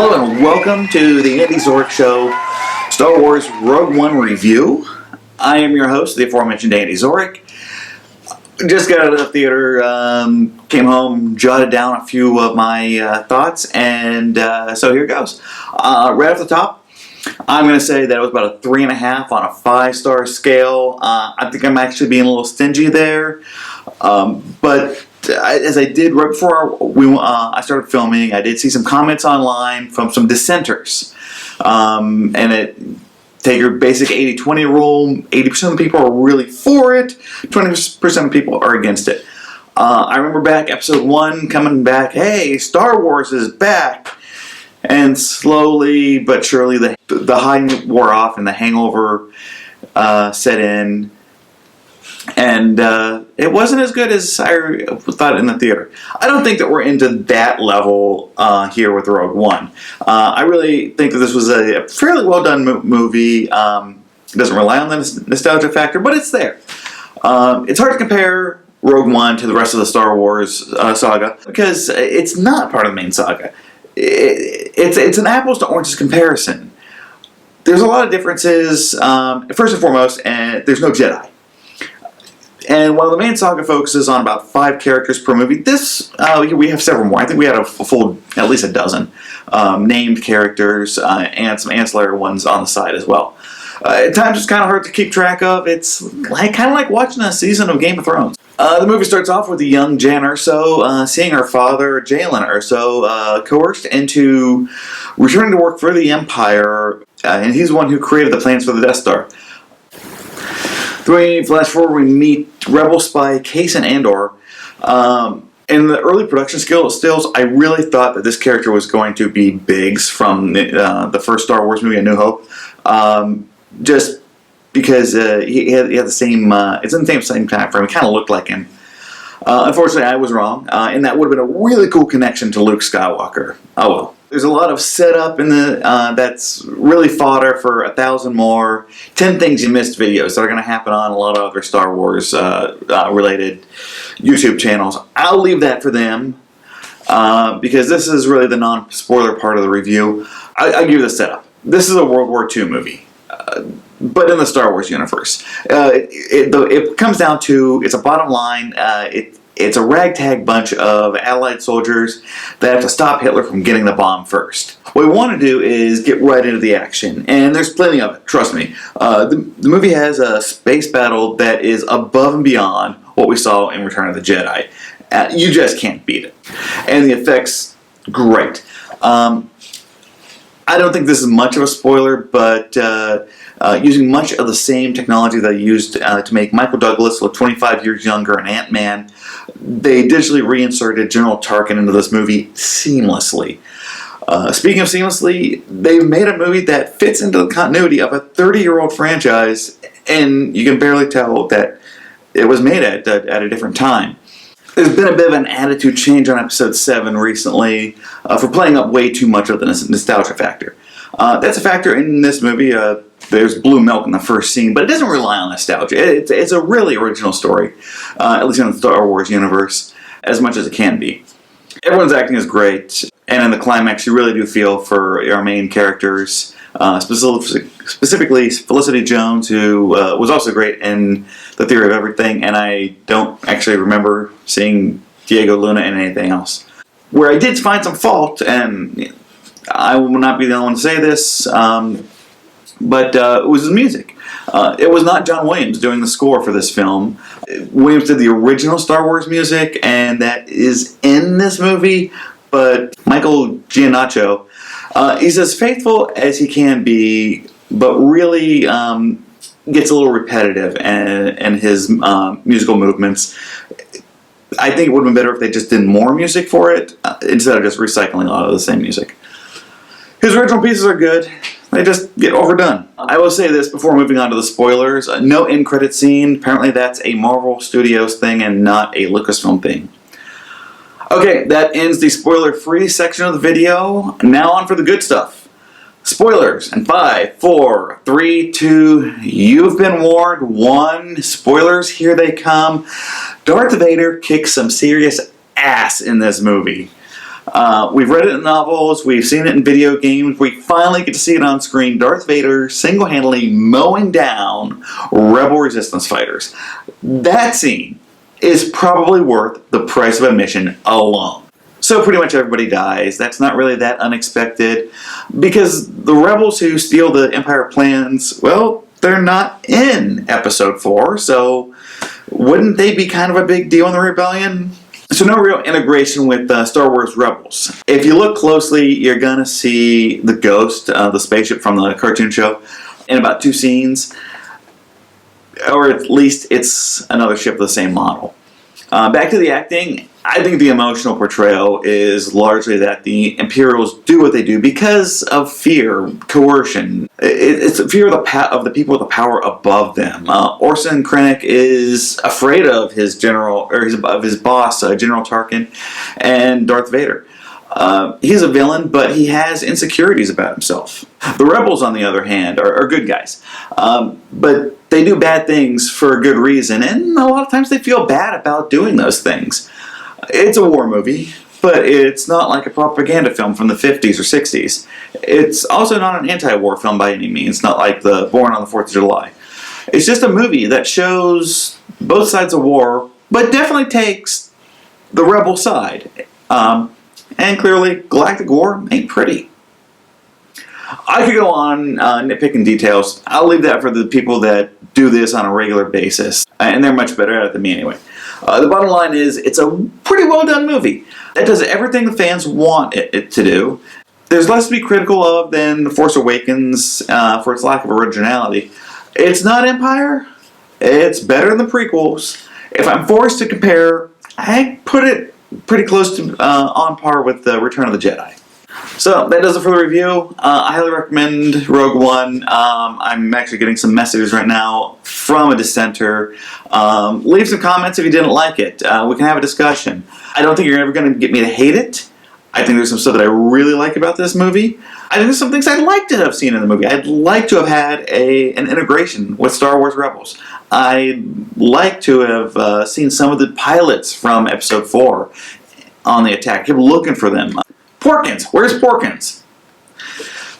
Hello and welcome to the Andy Zoric Show, Star Wars Rogue One review. I am your host, the aforementioned Andy Zoric. Just got out of the theater, came home, jotted down a few of my thoughts, and so here goes. Right off the top, I'm going to say that it was about a 3.5 on a 5-star scale. I think I'm actually being a little stingy there, but as I did right before I started filming, I did see some comments online from some dissenters, take your basic 80-20 rule. 80% of the people are really for it. 20% of people are against it. I remember back episode 1 coming back, hey, Star Wars is back. And slowly but surely the high wore off and the hangover set in. And it wasn't as good as I thought in the theater. I don't think that we're into that level here with Rogue One. I really think that this was a fairly well done movie. It doesn't rely on the nostalgia factor, but it's there. It's hard to compare Rogue One to the rest of the Star Wars saga because it's not part of the main saga. It's an apples to oranges comparison. There's a lot of differences. First and foremost, there's no Jedi. And while the main saga focuses on about 5 characters per movie, this we have several more. I think we had a full, at least a dozen named characters and some ancillary ones on the side as well. At times it's kind of hard to keep track of. It's kind of like watching a season of Game of Thrones. The movie starts off with a young Jan Erso seeing her father, Jalen Erso, coerced into returning to work for the Empire, and he's the one who created the plans for the Death Star. Flash forward, we meet Rebel spy Cason Andor. In the early production stills, I really thought that this character was going to be Biggs from the first Star Wars movie, A New Hope. Just because he had the same, it's in the same time frame, it kind of looked like him. Unfortunately, I was wrong, and that would have been a really cool connection to Luke Skywalker. Oh well. There's a lot of setup in that's really fodder for 1,000 more 10 things you missed videos that are going to happen on a lot of other Star Wars related YouTube channels. I'll leave that for them because this is really the non-spoiler part of the review. I'll give you the setup. This is a World War II movie, but in the Star Wars universe. It comes down to, it's a bottom line, it's a ragtag bunch of Allied soldiers that have to stop Hitler from getting the bomb first. What we want to do is get right into the action, and there's plenty of it, trust me. The movie has a space battle that is above and beyond what we saw in Return of the Jedi. You just can't beat it. And the effects, great. I don't think this is much of a spoiler, but using much of the same technology that I used to make Michael Douglas look 25 years younger in Ant-Man, they digitally reinserted General Tarkin into this movie seamlessly. Speaking of seamlessly, they've made a movie that fits into the continuity of a 30-year-old franchise, and you can barely tell that it was made at a different time. There's been a bit of an attitude change on Episode 7 recently for playing up way too much of the nostalgia factor. That's a factor in this movie. There's blue milk in the first scene, but it doesn't rely on nostalgia. It's a really original story, at least in the Star Wars universe, as much as it can be. Everyone's acting is great, and in the climax you really do feel for our main characters, specifically Felicity Jones, who was also great in The Theory of Everything, and I don't actually remember seeing Diego Luna in anything else. Where I did find some fault, and I will not be the only one to say this, but it was his music. It was not John Williams doing the score for this film. Williams did the original Star Wars music, and that is in this movie, but Michael Giannaccio, he's as faithful as he can be, but really gets a little repetitive in his musical movements. I think it would have been better if they just did more music for it, instead of just recycling a lot of the same music. His original pieces are good. They just get overdone. I will say this before moving on to the spoilers. No end credit scene. Apparently that's a Marvel Studios thing and not a Lucasfilm thing. Okay, that ends the spoiler-free section of the video. Now on for the good stuff. Spoilers. In 5, 4, 3, 2, you've been warned. 1, spoilers, here they come. Darth Vader kicks some serious ass in this movie. We've read it in novels, we've seen it in video games, we finally get to see it on screen. Darth Vader single-handedly mowing down Rebel Resistance fighters. That scene is probably worth the price of admission alone. So pretty much everybody dies. That's not really that unexpected, because the rebels who steal the Empire plans, well, they're not in Episode 4, so wouldn't they be kind of a big deal in the rebellion? So no real integration with Star Wars Rebels. If you look closely, you're going to see the Ghost, the spaceship from the cartoon show, in about 2 scenes. Or at least it's another ship of the same model. Back to the acting, I think the emotional portrayal is largely that the Imperials do what they do because of fear, coercion. It's fear of the people with the power above them. Orson Krennic is afraid of his general, or of his boss, General Tarkin, and Darth Vader. He's a villain, but he has insecurities about himself. The rebels, on the other hand, are good guys. But they do bad things for a good reason, and a lot of times they feel bad about doing those things. It's a war movie, but it's not like a propaganda film from the 50s or 60s. It's also not an anti-war film by any means, not like the Born on the 4th of July. It's just a movie that shows both sides of war, but definitely takes the rebel side. And clearly, Galactic War ain't pretty. I could go on nitpicking details. I'll leave that for the people that do this on a regular basis, and they're much better at it than me anyway. The bottom line is, it's a pretty well done movie. It does everything the fans want it to do. There's less to be critical of than The Force Awakens for its lack of originality. It's not Empire. It's better than the prequels. If I'm forced to compare, I put it pretty close to on par with Return of the Jedi. So that does it for the review. I highly recommend Rogue One. I'm actually getting some messages right now from a dissenter. Leave some comments if you didn't like it. We can have a discussion. I don't think you're ever going to get me to hate it. I think there's some stuff that I really like about this movie. I think there's some things I'd like to have seen in the movie. I'd like to have had an integration with Star Wars Rebels. I'd like to have seen some of the pilots from Episode 4 on the attack. I kept looking for them. Porkins! Where's Porkins?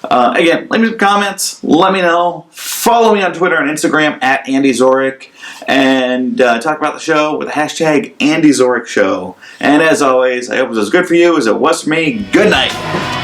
Again, leave me some comments. Let me know. Follow me on Twitter and Instagram at Andy Zoric. And talk about the show with the hashtag Andy Zoric Show. And as always, I hope it was as good for you as it was for me. Good night.